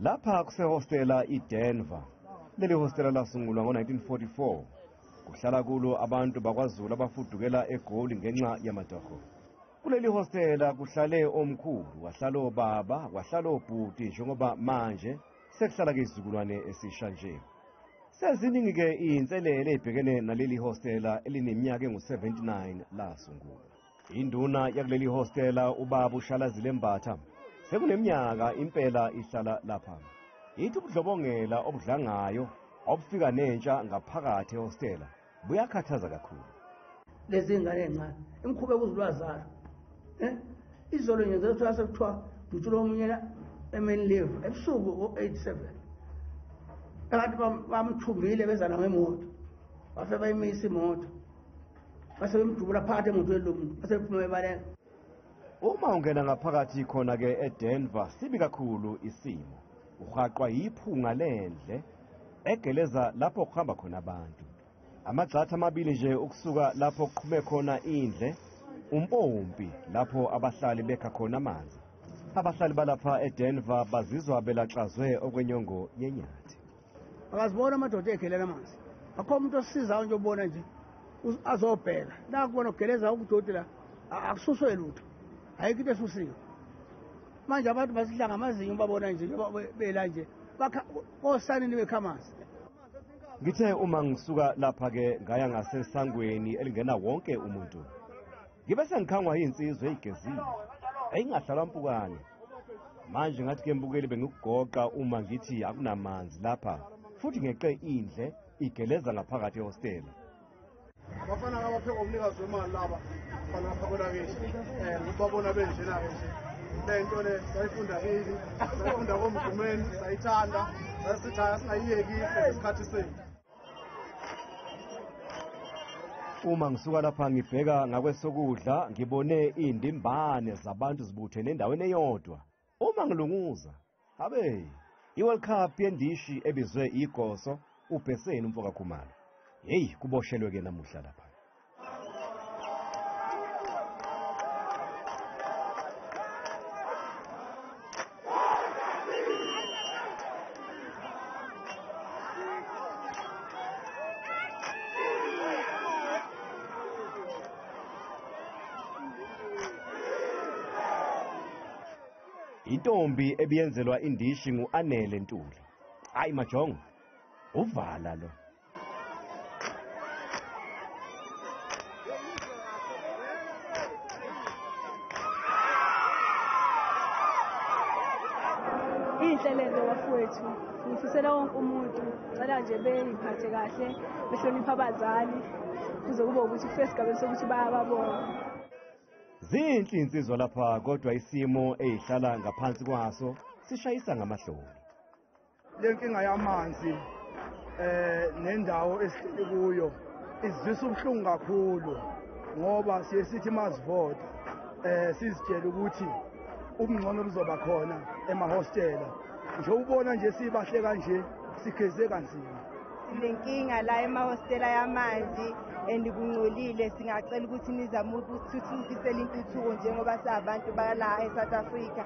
Lapha kusehostela iDenver. Leli hostela lasungulwa ngo-1944. Kuhlala kulo abantu bakwaZulu abafudukela eGoli ngenxa yamatoho. Kuleli hostela kuhlale omkhulu, wahlala obaba, wahlala obhuti njengoba manje sekuhlala izizukulwane esisha nje. Seziningi-ke iy'nselele ey'bhekene naleli hostela elineminyaka engu-79 lasungulwa. Induna yakuleli hostela ubaba uShalazile Mbatha sekuneminyaka impela ihlala lapha. Yithi ubudlobongela obudlangayo obufika nentsha ngaphakathi ehostela buyakhathaza kakhulu. Lezi ngane encane imkhube kuzulwazana izolo nje zethwa sekuthiwa dutshulo omunye emen live ebusuku ngo-87 abantu bamthumbile bezana ngemoto bafe bayimisa imoto base bemdubula phakathi emotweni lomuntu base bephuma ebaleka. Uma ungena ngaphakathi khona-ke eDenver sibi kakhulu isimo. Uhaqwa yiphunga lendle egeleza lapho kuhamba khona abantu. Amagxatha amabili nje ukusuka lapho kuqhume khona indle, umpompi lapho abahlali bekha khona amanzi. Abahlali balapha eDenver bazizwa belaxaziwe okwenyongo yenyathi. Akazibona amadoda ekhelela amanzi. Akho umuntu osizayo nje ubona nje azobheka. La kubona ugeleza ukudodela akususwe lutho. Ayikho into esusiwe. Manje abantu basihlanga amazinyo babona nje bela nje bakha osanini bekhamanzi. Ngithe uma ngisuka lapha-ke ngaya ngasesangweni elingena wonke umuntu. Ngibe sengikhangwa yinsizwe ey'gezile eyingahlalwa mpukane. Manje ngathi-ke mbukeli bengikugoqa uma ngithi akunamanzi lapha futhi ngeqe indle igeleza ngaphakathi ehostela. Abafana abapheka umnikazi wemali laba bafana abaphakela kithi ngibabona benjena-ke nje lento le sayifunda kini sayifunda komgqumeni sayithanda sasithi singayiyeki isikhathi sethu. Uma ngisuka lapha ngibheka ngakwesokudla ngibone indimbane zabantu zibuthene endaweni eyodwa. Uma ngilunguza abe iWorld Cup yendishi ebizwe igoso ubheseni umfoka Khumalo. Hey kuboshelwe-ke namuhla lapha. Intombi ebiyenzelwa indishi nguAnele Ntuli. Hayi majongo. Uvala lo. Inhlelelo wafowethu ngifisela wonke umuntu cela nje beyiphathe kahle behlonipha abazali kuze kube ukuthi first gabe sokuthi bayababona. Zinhle insizwa lapha kodwa isimo ezihlala ngaphansi kwaso sishayisa ngamahloni. Lenkinga yamanzi nendawo esihleli kuyo izwisa ubuhlungu kakhulu ngoba siyesithi masivota sizitshela ukuthi ubungcono buzoba khona emahostela. Nje ubona nje sibahle kanje sikheze kanzima. Lenkinga la emahostela yamanzi endikungcolile singacela ukuthi nizame ukuthuthukisela intuthuko njengoba sabantu bala eSouth Africa